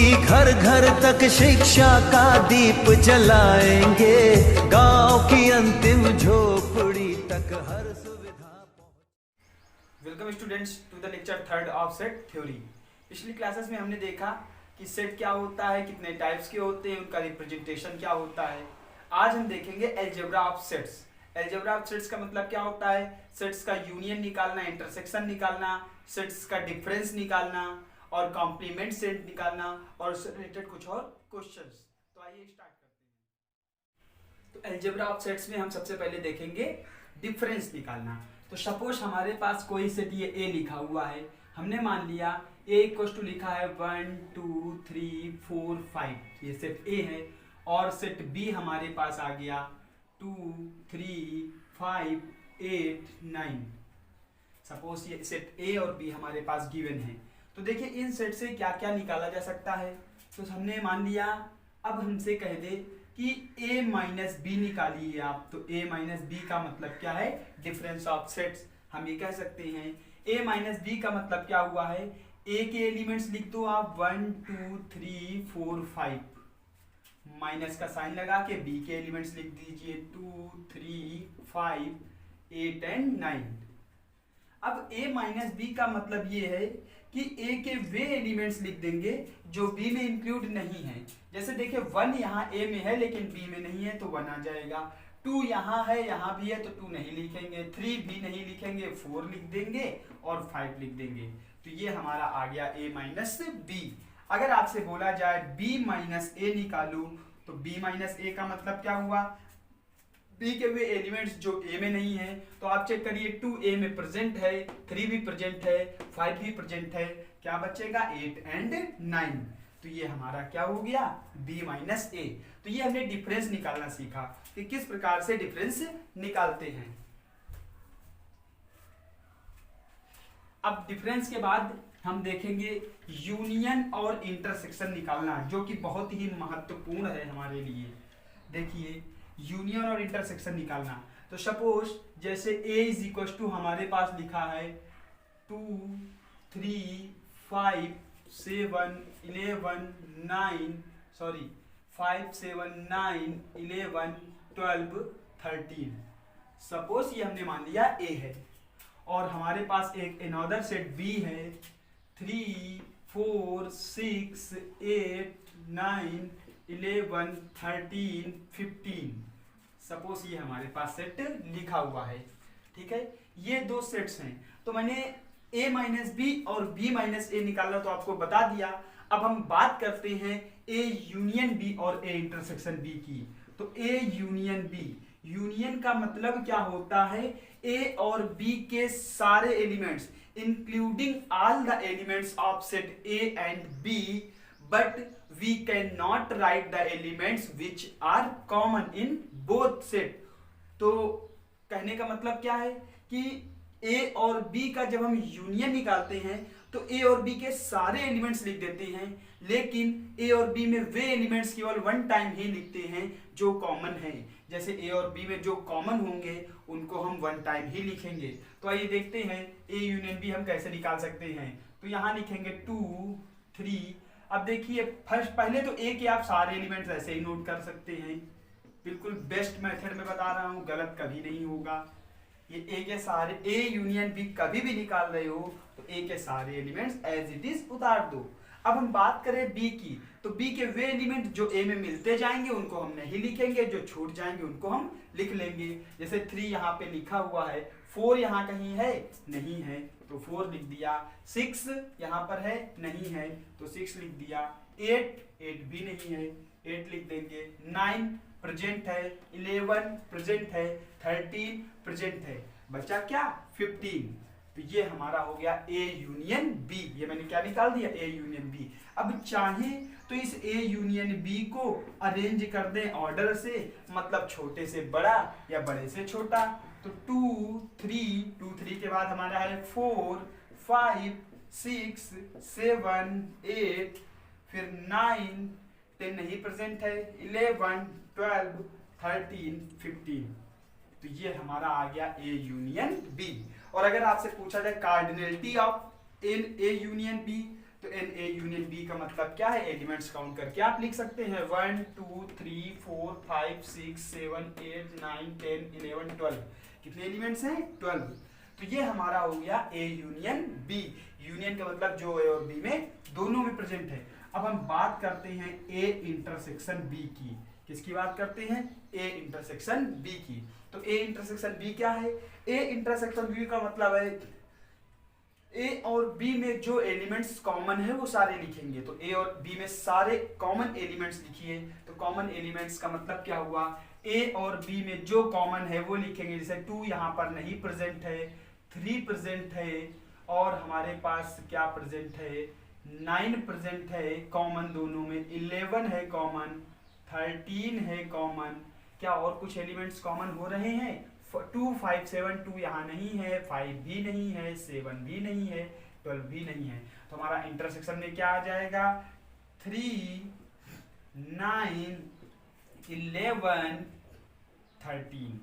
की घर घर तक शिक्षा का दीप जलाएंगे, गांव की अंतिम झोपड़ी तक हर सुविधा। Welcome students to the lecture third of set theory. पिछली क्लासेस में हमने देखा कि सेट क्या होता है, कितने टाइप्स के होते हैं, उनका रिप्रेजेंटेशन क्या होता है। आज हम देखेंगे algebra of sets. Algebra of sets का मतलब क्या होता है, सेट्स का यूनियन निकालना, इंटरसेक्शन निकालना, सेट्स का डिफरेंस निकालना और कॉम्प्लीमेंट सेट निकालना और उससे रिलेटेड कुछ और क्वेश्चंस। तो आइए स्टार्ट करते हैं। तो अलजेब्रा ऑफ सेट्स में हम सबसे पहले देखेंगे डिफरेंस निकालना। तो सपोज हमारे पास कोई सेट ये ए लिखा हुआ है, हमने मान लिया ए इक्वल टू लिखा है 1 2 3 4 5, ये सेट ए है। और सेट बी हमारे पास आ गया 2 3 5 8 9। सपोज ये सेट ए और बी हमारे पास गिवन है। तो देखिए इन सेट से क्या क्या निकाला जा सकता है। तो हमने मान लिया, अब हमसे कह दे कि a माइनस बी निकालिए आप, तो a माइनस बी का मतलब क्या है, डिफरेंस ऑफ सेट्स। हम ये कह सकते हैं a माइनस बी का मतलब क्या हुआ है, a के एलिमेंट्स लिख दो आप 1 2 3 4 5, माइनस का साइन लगा के b के एलिमेंट्स लिख दीजिए 2 3 5 8 एंड 9। अब a माइनस बी का मतलब ये है कि a के वे एलिमेंट्स लिख देंगे जो b में इंक्लूड नहीं है। जैसे देखिए 1 यहाँ a में है लेकिन b में नहीं है तो 1 आ जाएगा, 2 यहाँ है यहाँ भी है तो 2 नहीं लिखेंगे, 3 भी नहीं लिखेंगे, 4 लिख देंगे और 5 लिख देंगे। तो ये हमारा आ गया a माइनस बी। अगर आपसे बोला जाए b माइनस ए निकालो, तो b माइनस ए का मतलब क्या हुआ, b के वे एलिमेंट्स जो a में नहीं है। तो आप चेक करिए 2 a में प्रेजेंट है, 3 भी प्रेजेंट है, 5 भी प्रेजेंट है, क्या बचेगा 8 एंड 9। तो ये हमारा क्या हो गया b माइनस ए। तो ये हमने डिफरेंस निकालना सीखा कि किस प्रकार से डिफरेंस निकालते हैं। अब डिफरेंस के बाद हम देखेंगे यूनियन और इंटरसेक्शन निकालना, जो कि बहुत ही महत्वपूर्ण है हमारे लिए। देखिए यूनियन और इंटरसेक्शन निकालना। तो सपोज जैसे a इज इक्वल टू हमारे पास लिखा है 2 3 5 7 11 9 5 7 9 11 12 13। सपोज ये हमने मान लिया a है और हमारे पास एक अनदर सेट b है 3 4 6 8 9 11 13 15। सपोज ये हमारे पास सेट लिखा हुआ है, ठीक है। ये दो सेट्स हैं, तो मैंने a माइनस बी और b माइनस ए निकालना तो आपको बता दिया। अब हम बात करते हैं a यूनियन b और a इंटरसेक्शन b की। तो a यूनियन b, यूनियन का मतलब क्या होता है, a और b के सारे elements including all the elements of set a and b, but we cannot write the elements which are common in both set। तो कहने का मतलब क्या है कि a और b का जब हम यूनियन निकालते हैं तो a और b के सारे एलिमेंट्स लिख देते हैं, लेकिन a और b में वे एलिमेंट्स केवल वन टाइम ही लिखते हैं जो कॉमन है। जैसे a और b में जो कॉमन होंगे उनको हम वन टाइम ही लिखेंगे। तो आइए देखते हैं a यूनियन b हम कैसे निकाल सकते हैं। तो यहां लिखेंगे 2 3। अब देखिए फर्स्ट पहले तो a के आप सारे एलिमेंट्स ऐसे ही नोट कर सकते हैं, बिल्कुल बेस्ट मेथड में बता रहा हूं, गलत कभी नहीं होगा। ये a के सारे a यूनियन b कभी भी निकाल रहे हो तो a के सारे एलिमेंट्स एज इट इज उतार दो। अब हम बात करें b की, तो b के वे एलिमेंट जो a में मिलते जाएंगे उनको हम नहीं लिखेंगे, जो छूट जाएंगे उनको हम लिख लेंगे। जैसे 3 यहाँ पे लिखा हुआ है, 4 यहाँ कहीं है नहीं है तो 4 लिख दिया, 6 यहाँ पर है नहीं है तो 6 लिख दिया, 8 भी नहीं है 8 लिख देंगे, 9 प्रेजेंट है, 11 प्रेजेंट है, 13 प्रेजेंट है, बचा क्या 15। तो ये हमारा हो गया a यूनियन b। ये मैंने क्या निकाल दिया, a यूनियन b। अब चाहे तो इस a यूनियन b को अरेंज कर दें ऑर्डर से, मतलब छोटे से बड़ा या बड़े से छोटा। तो 2 3 के बाद हमारा है 4 5 6 7 8, फिर 9 10 नहीं प्रेजेंट है, 11 12 13 15। तो ये हमारा आ गया a यूनियन b। और अगर आपसे पूछा जाए cardinality of A union B, तो एन ए यूनियन बी का मतलब क्या है, एलिमेंट्स काउंट करके आप लिख सकते हैं 1 2 3 4 5 6 7 8 9 10 11 12। कितने एलिमेंट्स हैं, 12। तो ये हमारा हो गया ए यूनियन बी। यूनियन का मतलब जो ए और बी में दोनों में प्रेजेंट है। अब हम बात करते हैं ए इंटरसेक्शन बी की। किसकी बात करते हैं, ए इंटरसेक्शन बी की। तो ए इंटरसेक्शन बी क्या है, ए इंटरसेक्शन बी का मतलब है ए और बी में जो एलिमेंट्स कॉमन है वो सारे लिखेंगे। तो ए और बी में सारे कॉमन एलिमेंट्स लिखिए। तो कॉमन एलिमेंट्स का मतलब क्या हुआ, ए और बी में जो कॉमन है वो लिखेंगे। जैसे 2 यहाँ पर नहीं प्रेजेंट है, 3 प्रेजेंट है, और हमारे पास क्या प्रेजेंट है, 9 प्रेजेंट है कॉमन दोनों में, 11 है कॉमन, 13 है कॉमन। क्या और कुछ एलिमेंट्स कॉमन हो रहे हैं, 2 5 7 2 यहाँ नहीं है, 5 भी नहीं है, 7 भी नहीं है, 12 भी नहीं है। तो हमारा इंटरसेक्शन में क्या आ जाएगा, 3 9 11 13।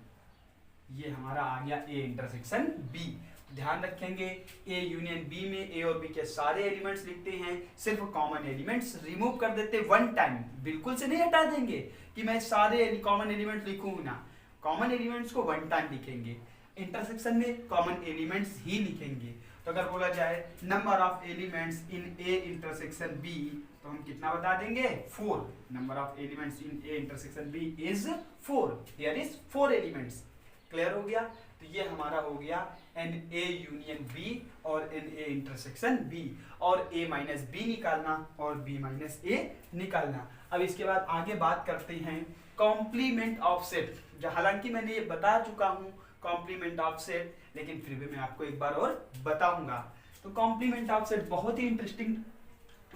ये हमारा आ गया ए इंटरसेक्शन बी। ध्यान रखेंगे ए यूनियन बी में ए और बी के सारे एलिमेंट्स लिखते हैं, सिर्फ कॉमन एलिमेंट्स रिमूव कर देते वन टाइम, बिल्कुल से नहीं हटा देंगे कि मैं सारे कॉमन एलिमेंट्स लिखूं ना, कॉमन एलिमेंट्स को वन टाइम लिखेंगे। इंटरसेक्शन में कॉमन एलिमेंट्स ही लिखेंगे। तो अगर बोला जाए number of elements in A intersection B, तो हम कितना बता देंगे, 4। Number of elements in A intersection B is 4। Here is 4 elements. Clear हो गया। तो ये हमारा हो गया एन ए यूनियन बी और एन ए इंटरसेक्शन बी, और ए माइनस बी निकालना और बी माइनस ए निकालना। अब इसके बाद आगे बात करते हैं कॉम्प्लीमेंट ऑफ सेट। हालांकि मैंने ये बता चुका हूं कॉम्प्लीमेंट ऑफ सेट, लेकिन फिर भी मैं आपको एक बार और बताऊंगा। तो कॉम्प्लीमेंट ऑफ सेट बहुत ही इंटरेस्टिंग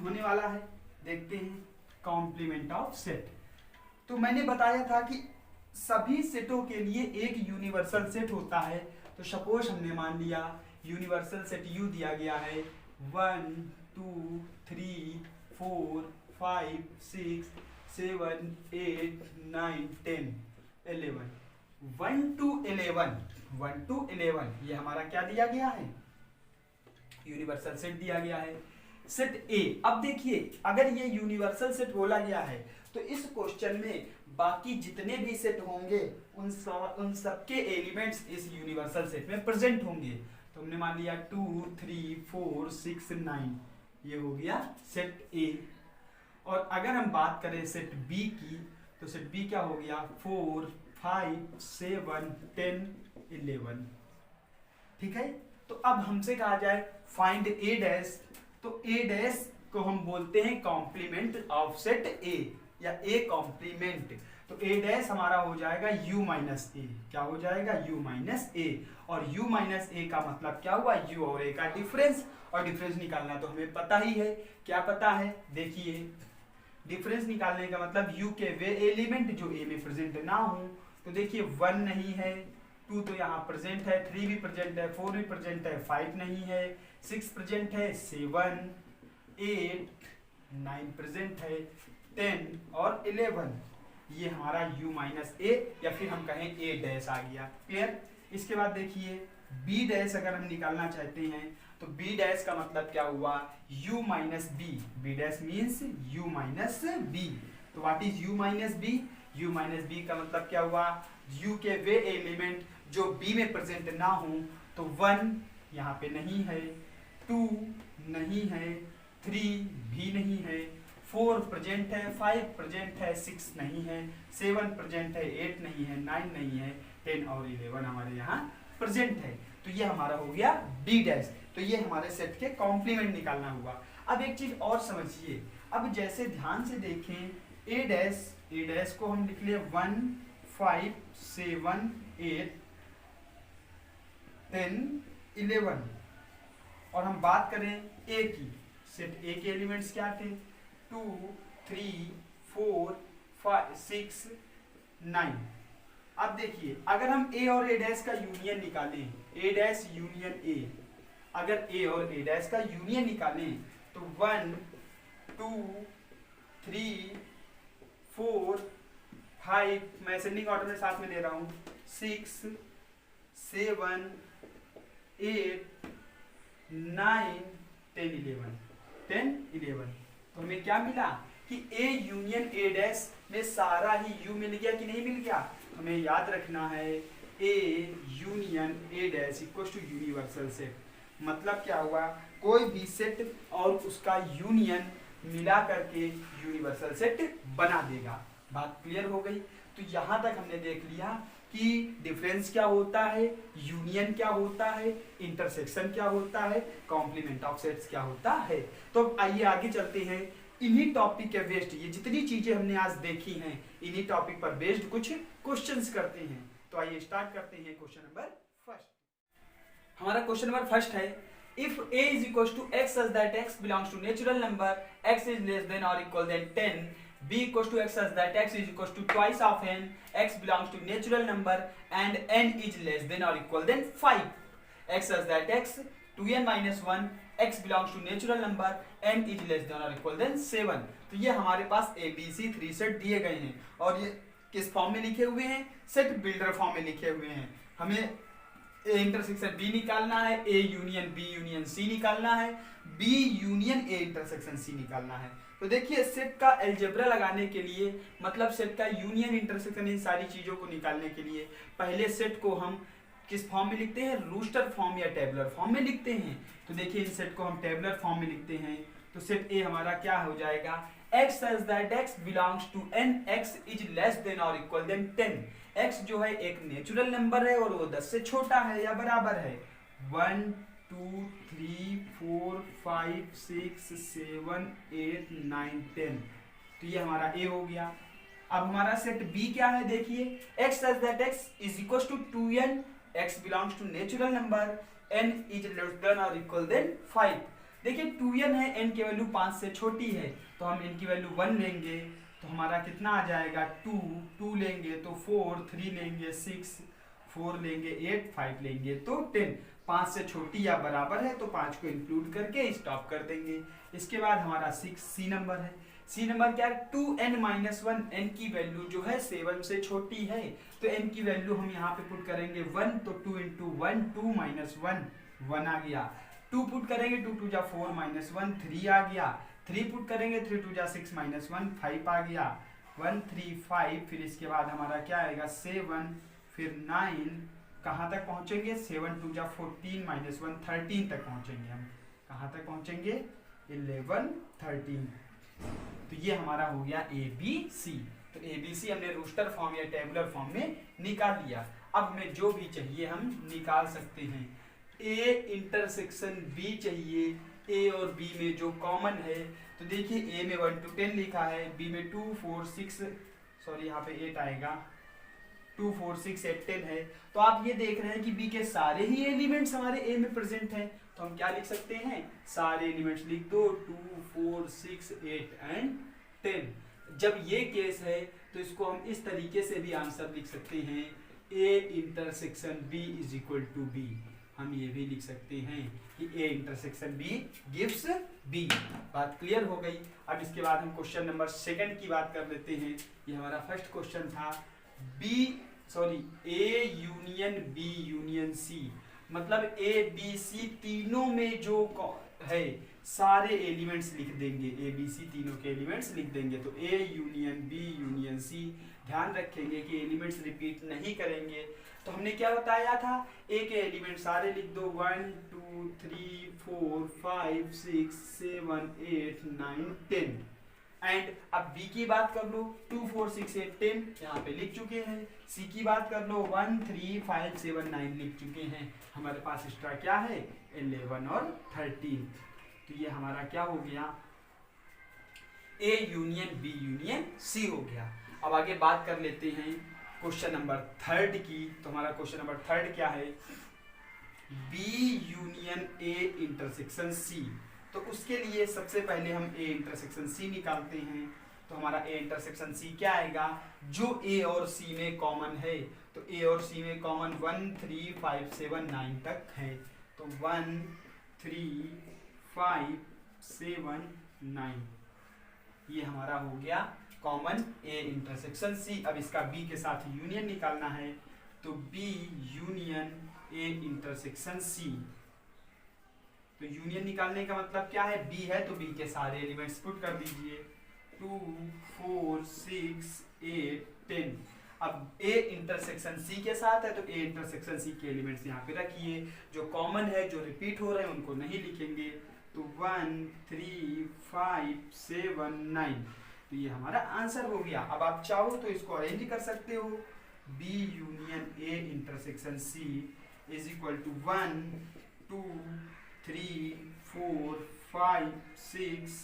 होने वाला है। देखते हैं कॉम्प्लीमेंट ऑफ सेट। तो मैंने बताया था कि सभी सेटों के लिए एक यूनिवर्सल सेट होता है। तो सपोज हमने मान लिया यूनिवर्सल सेट यू दिया गया है 1 2 3 4 5 6 7 8 9 10 11 1 to 11 ये हमारा क्या दिया गया है, यूनिवर्सल सेट दिया गया है, सेट ए। अब देखिए अगर ये यूनिवर्सल सेट बोला गया है तो इस क्वेश्चन में बाकी जितने भी सेट होंगे उन सबके एलिमेंट्स इस यूनिवर्सल सेट में प्रेजेंट होंगे। तो हमने मान लिया 2 3 4 6 9 ये हो गया सेट ए। और अगर हम बात करें सेट बी की, तो सेट बी क्या हो गया, 4 5 7 10 11। ठीक है। तो अब हमसे कहा जाए फाइंड ए डैश, तो ए डैश को हम बोलते हैं कॉम्प्लीमेंट ऑफ सेट ए या ए कॉम्प्लीमेंट। तो ए डैश हमारा हो जाएगा u माइनस ए। क्या हो जाएगा, u माइनस ए। और u माइनस ए का मतलब क्या हुआ, u और a का डिफरेंस। और डिफरेंस निकालना तो हमें पता ही है। क्या पता है, देखिए डिफरेंस निकालने का मतलब u के वे एलिमेंट जो a में प्रेजेंट ना हो। तो देखिए 1 नहीं है, 2 तो यहाँ प्रेजेंट है, 3 भी प्रेजेंट है, 4 भी प्रेजेंट है, 5 नहीं है, 6 प्रेजेंट है, 7 8 9 प्रेजेंट है, 10 और 11। ये हमारा u माइनस ए या फिर हम कहें a डैश आ गया। क्लियर। इसके बाद देखिए b डैश अगर हम निकालना चाहते हैं तो b डैश का मतलब क्या हुआ, u minus B. b dash means u minus B. तो what is u minus B, u minus B का मतलब क्या हुआ, u के वे एलिमेंट जो b में प्रेजेंट ना हो। तो 1 यहाँ पे नहीं है, 2 नहीं है, 3 भी नहीं है, 4 प्रेजेंट है, 5 प्रेजेंट है, 6 नहीं है, 7 प्रेजेंट है, 8 नहीं है, 9 नहीं है, 10 और 11 हमारे यहाँ प्रेजेंट है। तो ये हमारा हो गया B डैश। तो ये हमारे सेट के कॉम्प्लीमेंट निकालना हुआ। अब एक चीज और समझिए, अब जैसे ध्यान से देखें A डैश को हम लिख लिए 1 5 7 8 10 11। और हम बात करें A की, सेट A के एलिमेंट्स क्या थे, 2 3 4 5 6 9। अब देखिए अगर हम a और a डैश का यूनियन निकालें, a डैश यूनियन a, अगर a और a डैश का यूनियन निकालें तो 1 2 3 4 5, मैं असेंडिंग ऑर्डर में साथ में ले रहा हूं, 6 7 8 9 10 11। 10 11। तो हमें क्या मिला कि A यूनियन A डैश में सारा ही U मिल गया कि नहीं मिल गया। हमें याद रखना है A union A dash equal to universal set. मतलब क्या हुआ, कोई भी सेट और उसका यूनियन मिला करके यूनिवर्सल सेट बना देगा। बात क्लियर हो गई। तो यहाँ तक हमने देख लिया कि डिफरेंस क्या होता है, यूनियन क्या होता है, इंटरसेक्शन क्या होता है, कॉम्प्लीमेंट ऑफ सेट्स क्या होता है। तो आइए आगे चलते हैं। इन्हीं टॉपिक के बेस्ड ये जितनी चीजें हमने आज देखी हैं, इन्हीं टॉपिक पर बेस्ड कुछ क्वेश्चंस करते हैं। तो आइए स्टार्ट करते हैं क्वेश्चन नंबर फर्स्ट। हमारा क्वेश्चन नंबर फर्स्ट है, if a is equals to x such that x belongs to natural number, x is less than or equal than 10, b equals to x such that x is equals to twice of n, x belongs to natural number and n is less than or equal than 5, x such that x 2n minus 1, x belongs to natural number, n is less than or equal than 7। तो ये हमारे पास ABC 3 set दिए गए हैं और ये किस form में लिखे हुए हैं, सेट बिल्डर फॉर्म में लिखे हुए हैं। हमें A इंटरसेक्शन B निकालना है, A union B union C निकालना है, B union A intersection C निकालना है। तो देखिए सेट का अलजेब्रा लगाने के लिए, मतलब सेट का यूनियन इंटरसेक्शन, इन सारी चीजों को निकालने के लिए पहले सेट को हम किस फॉर्म में लिखते हैं, रूस्टर फॉर्म या टेबुलर फॉर्म में लिखते हैं। तो देखिए इन सेट को हम टेबुलर फॉर्म में लिखते हैं। तो सेट A हमारा क्या हो जाएगा, x such that x belongs to n, x is less than or equal than 10। x जो है एक नेचुरल नंबर है और वो 10 से छोटा है या बराबर है। 1 2 3 4 5 6 7 8 9 10। तो ये हमारा A हो गया। अब हमारा सेट B क्या है, देखिए x such that x is equals to 2n, x belongs to natural number, n is less than or equal than 5। देखिए 2n है, n की वैल्यू 5 से छोटी है, तो हम n की वैल्यू 1 लेंगे तो हमारा कितना आ जाएगा 2 लेंगे तो 4, 3 लेंगे 6, 4 लेंगे 8, 5 लेंगे तो 10। 5 से छोटी या बराबर है तो 5 को इंक्लूड करके स्टॉप कर देंगे। इसके बाद हमारा 6 C नंबर है। C नंबर क्या है, 2n माइनस 1, n की वैल्यू जो है 7 से छोटी है तो n की वैल्यू हम यहाँ पे पुट करेंगे 1, तो 2 इंटू 1, 2 माइनस 1, 1 आ गया। 2 पुट करेंगे, 2 2 जा 4 माइनस 1, 3 आ गया। 3 पुट करेंगे, 3 2 जा 6 माइनस 1, 5 आ गया। 1 3 5, फिर इसके बाद हमारा क्या आएगा 7, फिर 9, कहाँ तक पहुँचेंगे 7 2 जा 14 माइनस 1, 13 तक पहुँचेंगे। हम कहाँ तक पहुँचेंगे 11 13। तो ये हमारा हो गया ABC। तो ABC हमने रूस्टर फॉर्म या टेबुलर फॉर्म में निकाल लिया। अब हमें जो भी चाहिए हम निकाल सकते हैं। A इंटरसेक्शन B चाहिए, A और B में जो कॉमन है। तो देखिए A में 1 to 10 लिखा है, B में 2 4 6, सॉरी यहाँ पे 8 आएगा, 2 4 6 8 10 है। तो आप ये देख रहे हैं कि B के सारे ही एलिमेंट्स हमारे A में प्रेजेंट हैं। तो हम क्या लिख सकते हैं, सारे एलिमेंट्स लिख दो, 2 4 6 8 एंड 10। जब ये केस है तो इसको हम इस तरीके से भी आंसर लिख सकते हैं, A intersection B is equal to B। हम ये भी लिख सकते हैं कि A intersection B gives B। बात क्लियर हो गई। अब इसके बाद हम क्वेश्चन नंबर सेकंड की बात कर लेते हैं। ये हमारा फर्स्ट क्वेश्चन था, A union B union C, मतलब A B C तीनों में जो है सारे एलिमेंट्स लिख देंगे, A B C तीनों के एलिमेंट्स लिख देंगे। तो A union B union C, ध्यान रखेंगे कि एलिमेंट्स रिपीट नहीं करेंगे। तो हमने क्या बताया था, A के एलिमेंट सारे लिख दो, 1 2 3 4 5 6 7 8 9 10। एंड अब B की बात कर लो, 2 4 6 8 10 यहाँ पे लिख चुके हैं। C की बात कर लो, 1 3 5 7 9 लिख चुके हैं। हमारे पास एक्स्ट्रा क्या है 11 और 13। तो ये हमारा क्या हो गया, A union B union C हो गया। अब आगे बात कर लेते हैं क्वेश्चन नंबर थर्ड की। तो हमारा क्वेश्चन नंबर थर्ड क्या है, B union A intersection C। तो उसके लिए सबसे पहले हम A इंटरसेक्शन C निकालते हैं। तो हमारा A इंटरसेक्शन C क्या आएगा, जो A और C में कॉमन है। तो A और C में कॉमन 1 3 5 7 9 तक है। तो 1 3 5 7 9 ये हमारा हो गया कॉमन A इंटरसेक्शन C। अब इसका B के साथ यूनियन निकालना है। तो B union A intersection C। तो यूनियन निकालने का मतलब क्या है, बी है तो बी के सारे एलिमेंट्स पुट कर दीजिए, 2 4 6 8 10। अब ए इंटरसेक्शन सी के साथ है तो ए इंटरसेक्शन सी के एलिमेंट्स यहाँ पे रखिए, जो कॉमन है जो रिपीट हो रहे हैं उनको नहीं लिखेंगे। तो 1 3 5 7 9, तो ये हमारा आंसर हो गया। अब आप चाहो तो इसको अरेंज कर सकते हो, B union A intersection C is equal to 1 2 3 4 5 6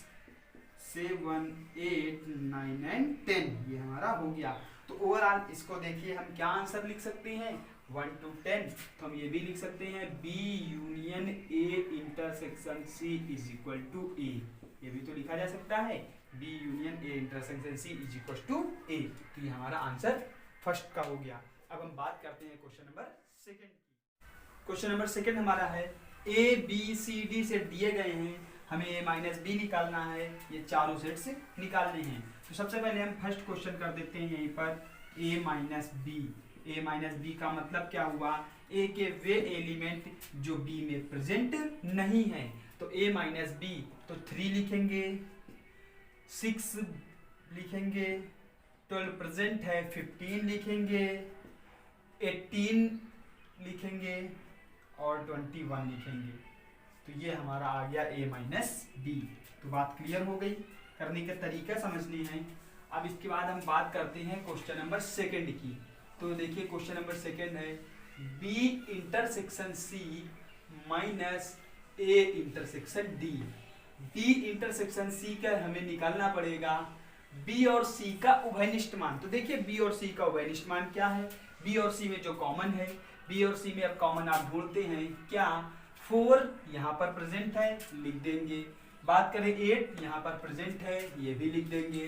7 8 9 and 10, ये हमारा हो गया। तो ओवरऑल इसको देखिए हम क्या आंसर लिख सकते हैं 1 to 10, तो हम ये भी लिख सकते हैं B union A intersection C is equal to A, ये भी तो लिखा जा सकता है, B union A intersection C is equal to A. तो ये हमारा आंसर फर्स्ट का हो गया। अब हम बात करते हैं क्वेश्चन नंबर सेकंड की। क्वेश्चन नंबर सेकंड हमारा है A B C D set दिए गए हैं, हमें ए माइनस बी निकालना है, ये चारों सेट से निकालने हैं। तो सबसे पहले हम फर्स्ट क्वेश्चन कर देते हैं यहीं पर ए माइनस बी। ए माइनस बी का मतलब क्या हुआ, ए के वे एलिमेंट जो बी में प्रेजेंट नहीं है, तो ए माइनस बी तो 3 लिखेंगे, 6 लिखेंगे, 12 प्रेजेंट है 15 लिखेंगे, 18 लिखेंगे और 21 लिखेंगे। तो ये हमारा आ गया ए माइनस बी। तो बात क्लियर हो गई, करने का तरीका समझनी है। अब इसके बाद हम बात करते हैं क्वेश्चन नंबर सेकंड की। तो देखिए क्वेश्चन नंबर सेकंड है B intersection C minus A intersection D. B intersection C का हमें निकालना पड़ेगा बी और सी का उभयनिष्ठ मान। तो देखिए बी और सी का उभयनिष्ठ मान क्या है, बी और सी में जो कॉमन है, बी और सी में अब कॉमन आप ढूंढते हैं क्या, 4 यहाँ पर प्रेजेंट है लिख देंगे, बात करें 8 यहाँ पर प्रेजेंट है ये भी लिख देंगे,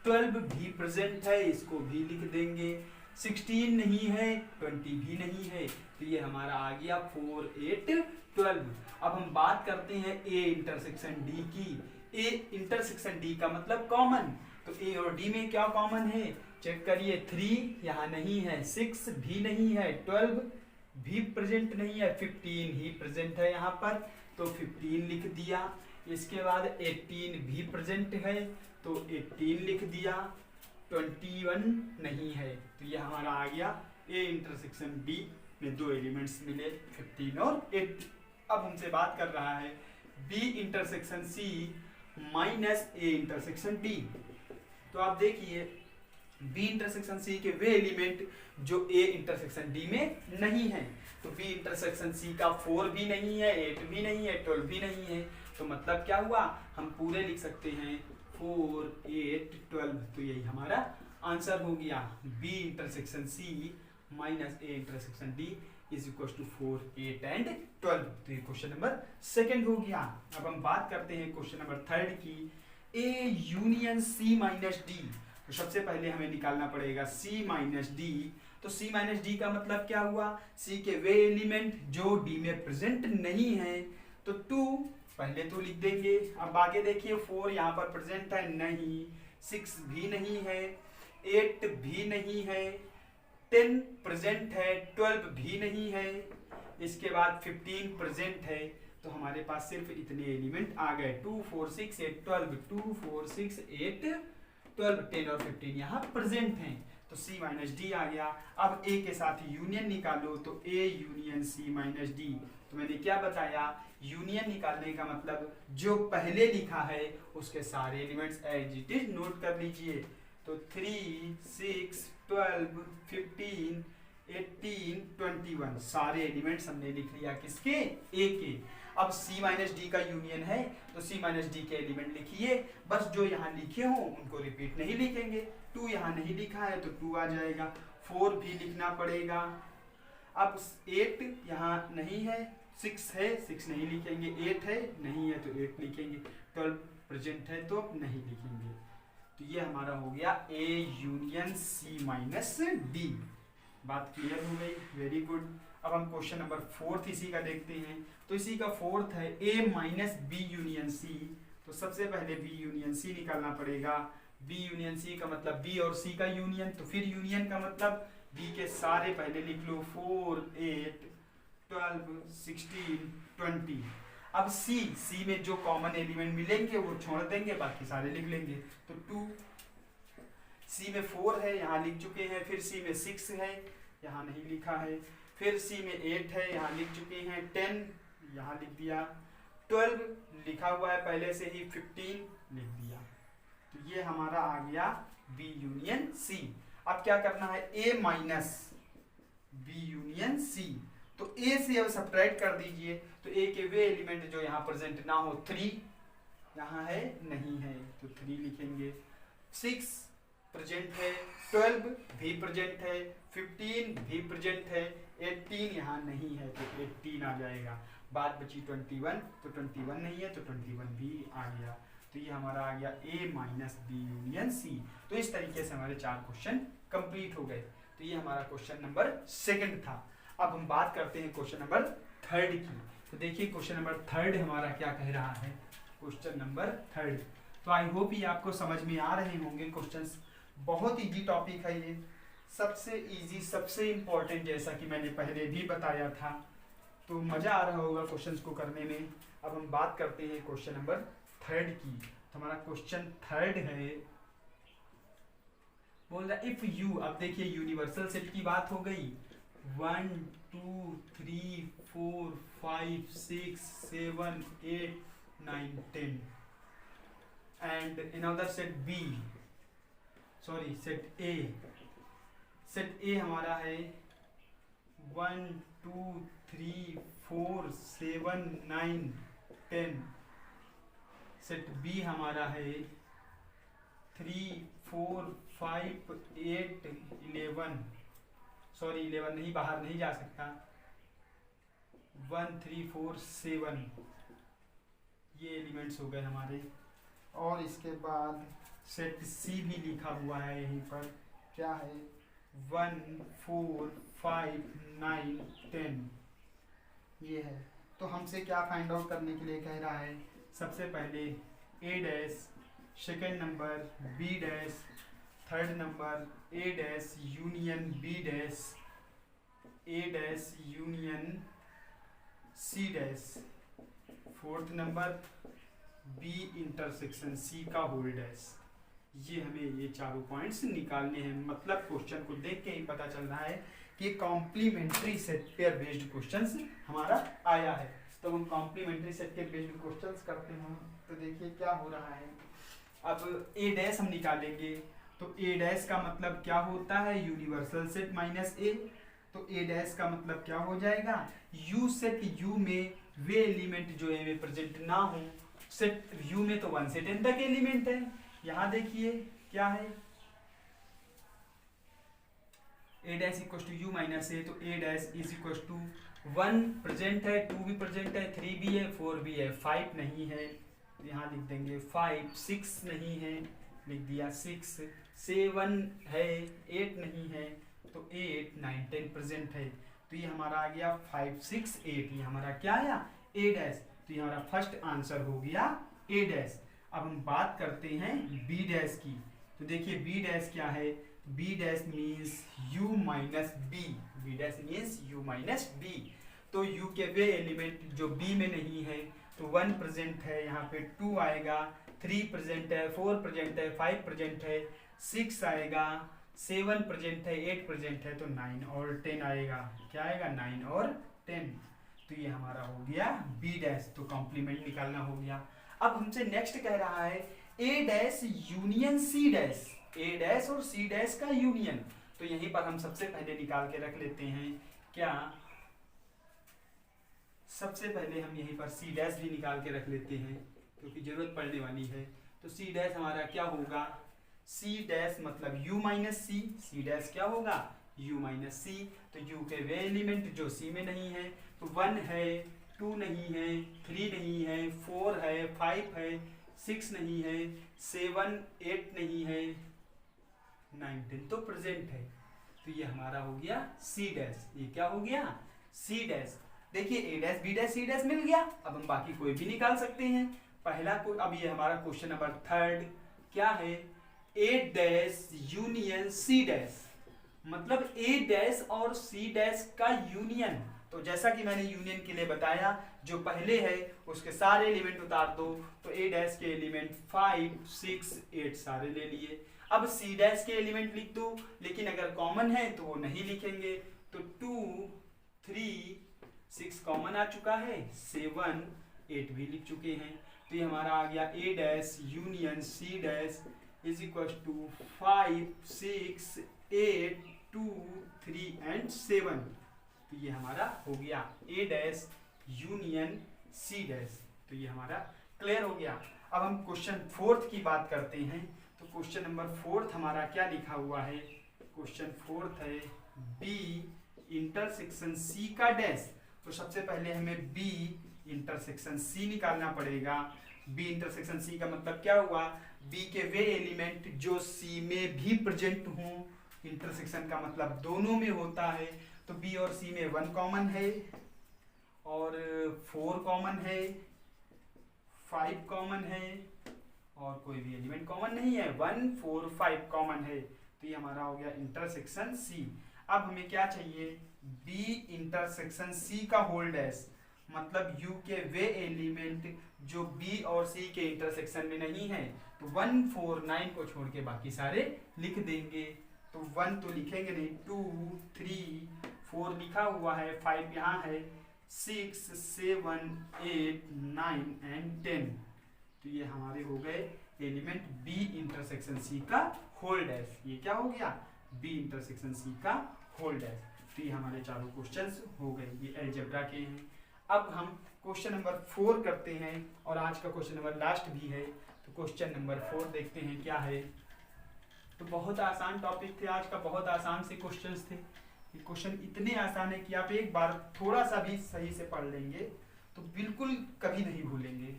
12 भी प्रेजेंट है इसको भी लिख देंगे, 16 नहीं है 20 भी नहीं है, तो ये हमारा आ गया 4 8 12। अब हम बात करते हैं ए इंटरसेक्शन डी की। ए इंटरसेक्शन डी का मतलब कॉमन, तो ए और डी में क्या कॉमन है चेक करिए, 3 यहाँ नहीं है, 6 भी नहीं है, 12 भी प्रेजेंट नहीं है, 15 ही प्रेजेंट है यहाँ पर तो 15 लिख दिया। इसके बाद 18 भी प्रेजेंट है तो 18 लिख दिया, 21 नहीं है, तो ये हमारा आ गया ए इंटरसेक्शन डी में 2 एलिमेंट्स मिले 15 और 8। अब हमसे बात कर रहा है B intersection C minus A intersection D. तो आप देखिए बी इंटरसेक्शन सी के वे एलिमेंट जो ए इंटरसेक्शन डी में नहीं है, तो बी इंटरसेक्शन सी का 4 भी नहीं है, 8 भी नहीं है, 12 भी नहीं है, तो मतलब क्या हुआ हम पूरे लिख सकते हैं 4 8 12। तो यही हमारा आंसर हो गया B intersection C minus A intersection D is equal to 4 8 and 12। तो ये क्वेश्चन नंबर सेकंड हो गया। अब हम बात करते हैं क्वेश्चन नंबर थर्ड की, A union C minus D. तो सबसे पहले हमें निकालना पड़ेगा C माइनस डी। तो C माइनस डी का मतलब क्या हुआ, C के वे एलिमेंट जो D में प्रेजेंट नहीं है, तो 2 पहले तो लिख देंगे। अब आगे देखिए 4 यहाँ पर प्रेजेंट है नहीं, 6 भी नहीं है, 8 भी नहीं है, 10 प्रेजेंट है, 12 भी नहीं है, इसके बाद 15 प्रेजेंट है, तो हमारे पास सिर्फ इतने एलिमेंट आ गए 2 4 6 8 12, 2 4 6 8 12 10 और 15 यहाँ प्रेजेंट हैं, तो C माइनस डी आ गया। अब A के साथ यूनियन निकालो, तो A union C minus D. तो मैंने क्या बताया, यूनियन निकालने का मतलब जो पहले लिखा है उसके सारे elements as it is note कर लीजिए। तो 3 6 12 15 18 21 सारे एलिमेंट्स हमने लिख लिया किसके, A के। अब C माइनस डी का यूनियन है तो C माइनस डी के एलिमेंट लिखिए, बस जो यहाँ लिखे हो उनको रिपीट नहीं लिखेंगे। 2 यहाँ नहीं लिखा है तो 2 आ जाएगा, 4 भी लिखना पड़ेगा। अब 8 यहाँ नहीं है, 6 है 6 नहीं लिखेंगे, 8 है नहीं है तो 8 लिखेंगे, 12 प्रेजेंट है तो नहीं लिखेंगे। तो ये हमारा हो गया A union C minus D. बात क्लियर हो गई, वेरी गुड। अब हम क्वेश्चन नंबर 4 इसी का देखते हैं। तो इसी का 4th है A minus B union C। तो सबसे पहले B यूनियन C निकालना पड़ेगा। B यूनियन C का मतलब B और C का यूनियन, तो फिर यूनियन का मतलब B के सारे पहले लिख लो 4 8 12 16 20। अब सी में जो कॉमन एलिमेंट मिलेंगे वो छोड़ देंगे, बाकी सारे लिख लेंगे। तो 2, सी में 4 है, यहाँ लिख चुके हैं। फिर सी में 6 है, यहाँ नहीं लिखा है। फिर सी में 8 है, यहाँ लिख चुके हैं। 10 यहाँ लिख दिया। 12 लिखा हुआ है पहले से ही। 15 लिख दिया। तो ये हमारा आ गया बी यूनियन सी। अब क्या करना है, ए माइनस बी यूनियन सी। तो ए से अब सब्ट्रैक्ट कर दीजिए। तो ए के वे एलिमेंट जो यहाँ प्रेजेंट ना हो, 3 यहाँ है नहीं है, तो 3 लिखेंगे। 6 प्रेजेंट है, 12 भी प्रेजेंट है, 15 भी प्रेजेंट है, 18 यहाँ नहीं है, तो 18 आ जाएगा। बात बची 21, तो 21 नहीं है, तो 21 भी आ गया। तो ये हमारा आ गया ए माइनस बी यूनियन सी। तो इस तरीके से हमारे 4 क्वेश्चन कंप्लीट हो गए। तो ये हमारा क्वेश्चन नंबर 2 था। अब हम बात करते हैं क्वेश्चन नंबर 3 की। तो देखिए क्वेश्चन नंबर 3 हमारा क्या कह रहा है। क्वेश्चन नंबर 3, तो आई होप ये आपको समझ में आ रहे होंगे क्वेश्चंस। बहुत इजी टॉपिक है ये, सबसे इजी, सबसे इम्पोर्टेंट, जैसा कि मैंने पहले भी बताया था। तो मजा आ रहा होगा क्वेश्चंस को करने में। अब हम बात करते हैं क्वेश्चन नंबर 3 की। तो हमारा क्वेश्चन 3 है, बोल रहा इफ यू, अब देखिए यूनिवर्सल सेट की बात हो गई। 1 2 3 4 5 6 7 8 9 10 and another set B, sorry set A. Set A हमारा है 1 2 3 4 7 9 10। सेट बी हमारा है 3 4 5 8 11, सॉरी 11 नहीं, बाहर नहीं जा सकता। 1 3 4 7 ये एलिमेंट्स हो गए हमारे। और इसके बाद सेट सी भी लिखा हुआ है यहीं पर, क्या है 1 4 5 9 10 ये है। तो हमसे क्या फाइंड आउट करने के लिए कह रहा है, सबसे पहले A dash, second number B dash, third number A dash union B dash, A dash union C dash, fourth number B intersection C का होल डैश। ये हमें ये चारों पॉइंट्स निकालने हैं। मतलब क्वेश्चन को देख के ही पता चल रहा है कि complementary set pair based questions हमारा आया है। तो हम complementary set pair based questions करते हैं। तो देखिए क्या हो रहा है। अब ए डैश हम निकालेंगे। तो ए डैश का मतलब क्या होता है, यूनिवर्सल सेट माइनस ए। तो ए डैश का मतलब क्या हो जाएगा, यू सेट यू में वे एलिमेंट जो ए में प्रेजेंट ना हो। सेट यू में तो 1 से 10 तक एलिमेंट है। यहां देखिए क्या है, A dash equal to U minus A. तो A dash is equal to 1 present है, 2 भी प्रेजेंट है, 3 भी है, 4 भी है, 5 नहीं है तो यहाँ लिख देंगे 5, 6 नहीं है लिख दिया 6, 7 है, 8 नहीं है तो 8, 9, 10 प्रेजेंट है। तो ये हमारा आ गया 5, 6, 8। ये हमारा क्या आया, ए डैश। तो ये हमारा फर्स्ट आंसर हो गया ए डैश। अब हम बात करते हैं बी डैश की। तो देखिए बी डैश क्या है, B dash means U minus B. B dash means U minus B. तो यू के वे एलिमेंट जो बी में नहीं है, तो 1 प्रेजेंट है, यहाँ पे 2 आएगा, 3 प्रेजेंट है, 4 प्रेजेंट है, 5 प्रेजेंट है, 6 आएगा, 7 प्रेजेंट है, 8 प्रेजेंट है, तो 9 और 10 आएगा। क्या आएगा, 9 और 10। तो ये हमारा हो गया बी डैश। तो कॉम्प्लीमेंट निकालना हो गया। अब हमसे नेक्स्ट कह रहा है A dash union C dash. A dash और सी डैश का यूनियन। तो यहीं पर हम सबसे पहले निकाल के रख लेते हैं। क्या, सबसे पहले हम यहीं पर सी डैश भी निकाल के रख लेते हैं क्योंकि जरूरत पड़ने वाली है। तो सी डैश हमारा क्या होगा, सी डैश मतलब U minus C. C dash क्या होगा, यू माइनस सी। तो यू के वे एलिमेंट जो सी में नहीं है, तो 1 है, 2 नहीं है, 3 नहीं है, 4 है, 5 है, 6 नहीं है, 7, 8 नहीं है, 9, 10 तो प्रेजेंट है। तो ये हमारा हो गया सी डैश। ये क्या हो गया, सी डैश। देखिए A dash B dash C dash मिल गया। अब हम बाकी कोई भी निकाल सकते हैं। पहला कोई, अब ये हमारा क्वेश्चन नंबर 3 क्या है, A dash union C dash. मतलब ए डैश और सी डैश का यूनियन। तो तो जैसा कि मैंने यूनियन के लिए बताया, जो पहले है उसके सारे एलिमेंट उतार दो, तो ए डैश के एलिमेंट 5, 6, 8 सारे ले लिए। अब सी डैश के एलिमेंट लिख दो, लेकिन अगर कॉमन है तो वो नहीं लिखेंगे, तो 2, 3, 6 कॉमन आ चुका है, 7, 8 भी लिख चुके हैं। तो ये हमारा आ गया A dash union C dash is equal to 5, 6, 8, 2, 3 and 7। तो ये हमारा हो गया A dash union C dash. तो ये हमारा क्लियर हो गया। अब हम क्वेश्चन 4 की बात करते हैं। तो क्वेश्चन नंबर 4 हमारा क्या लिखा हुआ है? क्वेश्चन 4 है बी इंटरसेक्शन सी का डैश। तो सबसे पहले हमें बी इंटरसेक्शन सी निकालना पड़ेगा। बी इंटरसेक्शन सी का मतलब क्या हुआ? बी के वे एलिमेंट जो सी में भी प्रेजेंट हों। इंटरसेक्शन का मतलब दोनों में होता है। तो बी और सी में 1 कॉमन है और 4 कॉमन है, 5 कॉमन है और कोई भी एलिमेंट कॉमन नहीं है। 1, 4, 5 कॉमन है। तो ये हमारा हो गया इंटरसेक्शन सी। अब हमें क्या चाहिए? बी इंटरसेक्शन सी का होल डैश, मतलब यू के वे एलिमेंट जो बी और सी के इंटरसेक्शन में नहीं है। तो 1, 4, 9 को छोड़ के बाकी सारे लिख देंगे। तो 1 तो लिखेंगे नहीं, 2, 3, 4 लिखा हुआ है, 5 यहाँ है, 6, 7, 8, 9 एंड 10। तो ये हमारे हो गए एलिमेंट बी इंटरसेक्शन सी का होल डैश। ये क्या हो गया? बी इंटरसेक्शन सी का होल डैश। तो ये हमारे चारों क्वेश्चंस हो गए, ये अलजेब्रा के हैं। अब हम क्वेश्चन नंबर 4 करते हैं और आज का क्वेश्चन नंबर लास्ट भी है। तो क्वेश्चन नंबर 4 देखते हैं क्या है। तो बहुत आसान टॉपिक थे आज का, बहुत आसान से क्वेश्चंस थे। ये क्वेश्चन इतने आसान है कि आप एक बार थोड़ा सा भी सही से पढ़ लेंगे तो बिल्कुल कभी नहीं भूलेंगे।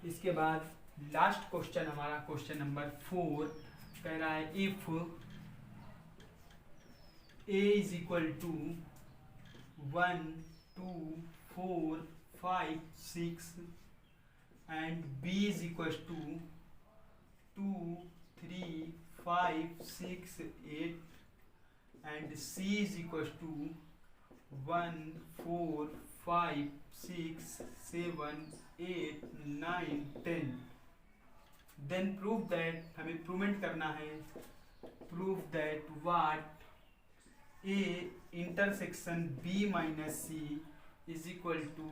इसके बाद लास्ट क्वेश्चन हमारा क्वेश्चन नंबर 4 कह रहा है if a is equal to 1, 2, 4, 5, 6 and b is equals to 2, 3, 5, 6, 8 and c is equals to 1, 4, 5, 6, 7, 8, 9, 10। then prove that, हमें प्रूवमेंट करना है, prove that what a intersection b minus c is equal to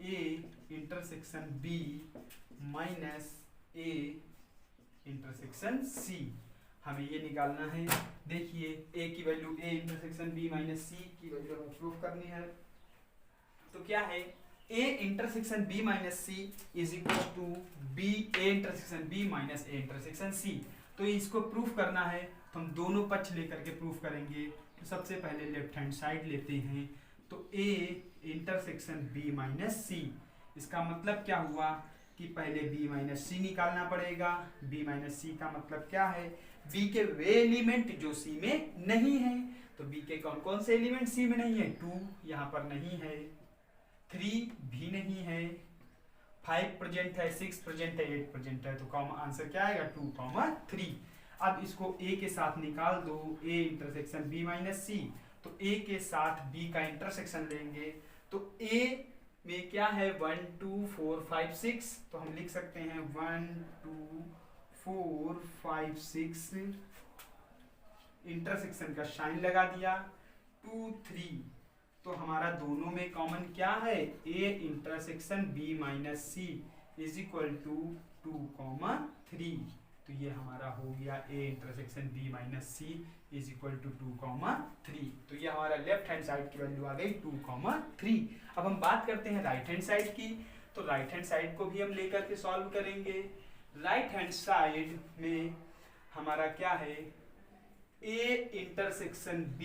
a intersection b minus a intersection c। हमें ये निकालना है। देखिए a की value a intersection b minus c की वैल्यू हमें प्रूफ करनी है। तो क्या है? a intersection b minus c is equal to b a intersection b minus a intersection c। तो इसको प्रूफ करना है तो हम दोनों पक्ष लेकर के प्रूफ करेंगे। तो सबसे पहले लेफ्ट हैंड साइड लेते हैं। तो a intersection b minus c, इसका मतलब क्या हुआ कि पहले b माइनस c निकालना पड़ेगा। b माइनस c का मतलब क्या है? b के वे एलिमेंट जो c में नहीं है। तो b के कौन कौन से एलिमेंट c में नहीं है? 2 यहाँ पर नहीं है, 3 भी नहीं है, 5 प्रेजेंट है, 6 प्रेजेंट है, 8 प्रेजेंट है। तो कॉमन आंसर क्या आएगा? 2, 3। अब इसको a के साथ निकाल दो, a intersection b minus c। तो a के साथ b का इंटरसेक्शन लेंगे। तो a में क्या है? 1, 2, 4, 5, 6। तो हम लिख सकते हैं 1, 2, 4, 5, 6। इंटरसेक्शन का साइन लगा दिया। 2, 3। तो हमारा दोनों में कॉमन क्या है? a intersection b minus c is equal to 2, 3। तो ये हमारा हो गया a intersection b minus c is equal to 2, 3। तो ये हमारा लेफ्ट हैंड साइड की वैल्यू आ गई 2, 3। अब हम बात करते हैं राइट हैंड साइड की। तो राइट हैंड साइड को भी हम लेकर के सॉल्व करेंगे। राइट हैंड साइड में हमारा क्या है? a intersection b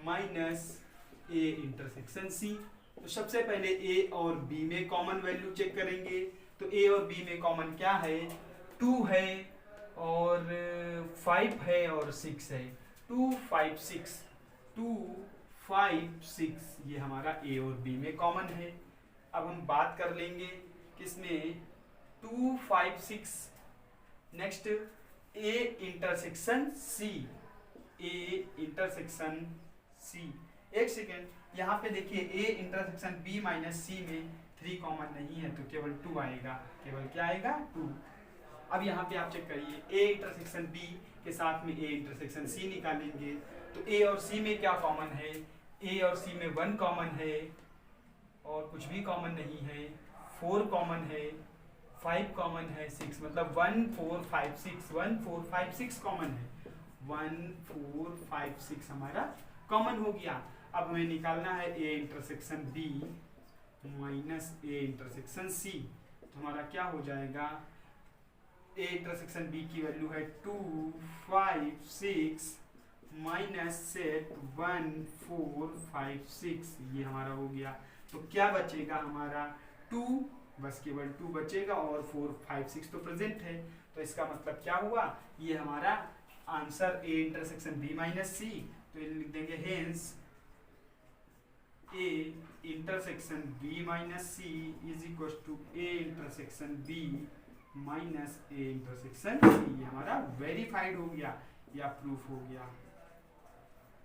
minus a intersection c। तो सबसे पहले a और b में कॉमन वैल्यू चेक करेंगे। तो a और b में कॉमन क्या है? 2 है और 5 है और 6 है। 2, 5, 6, 2, 5, 6 ये हमारा a और b में कॉमन है। अब हम बात कर लेंगे किसमें? 2, 5, 6। Next a intersection c, a intersection c। एक सेकेंड, यहाँ पे देखिए ए इंटरसेक्शन बी माइनस सी में 3 कॉमन नहीं है तो केवल 2 आएगा, केवल क्या आएगा 2। अब यहाँ पे आप चेक करिए, ए इंटरसेक्शन बी के साथ में ए इंटरसेक्शन सी निकालेंगे तो ए और सी में क्या कॉमन है, ए और सी में 1 कॉमन है और कुछ भी कॉमन नहीं है, 4 कॉमन है, 5 कॉमन है, 6 मतलब 1 4 5 6 1 4 5 6 कॉमन है, 1 4 5 6 हमारा कॉमन हो गया। अब हमें निकालना है A intersection B minus A intersection C, तो हमारा क्या हो जाएगा, ए इंटरसेक्शन बी की वैल्यू है 2 5 6 माइनस सेट 1 4 5 6, ये हमारा हो गया। तो क्या बचेगा हमारा 2, बस केवल 2 बचेगा और 4 5 6 तो प्रेजेंट है, तो इसका मतलब क्या हुआ, ये हमारा answer A intersection B minus C, तो लिख देंगे hence A intersection B minus C is equal to A intersection B minus A intersection C, ये हमारा वेरीफाइड हो गया या प्रूफ हो गया।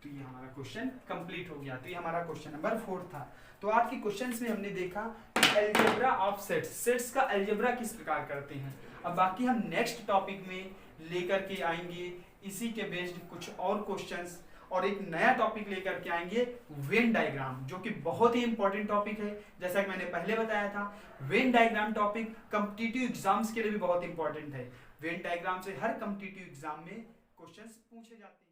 तो ये हमारा क्वेश्चन कंप्लीट हो गया। तो ये हमारा क्वेश्चन नंबर 4 था। तो आज के क्वेश्चंस में हमने देखा अलजेब्रा ऑफ सेट्स, सेट्स का अलजेब्रा किस प्रकार करते हैं। अब बाकी हम नेक्स्ट टॉपिक में लेकर के आएंगे इसी के बेस्ड कुछ और क्वेश्चंस, और एक नया टॉपिक लेकर के आएंगे वेन डायग्राम, जो कि बहुत ही इंपॉर्टेंट टॉपिक है। जैसा कि मैंने पहले बताया था, Venn diagram topic competitive exams के लिए भी बहुत इंपॉर्टेंट है। वेन डायग्राम से हर कॉम्पिटिटिव एग्जाम में क्वेश्चंस पूछे जाते हैं।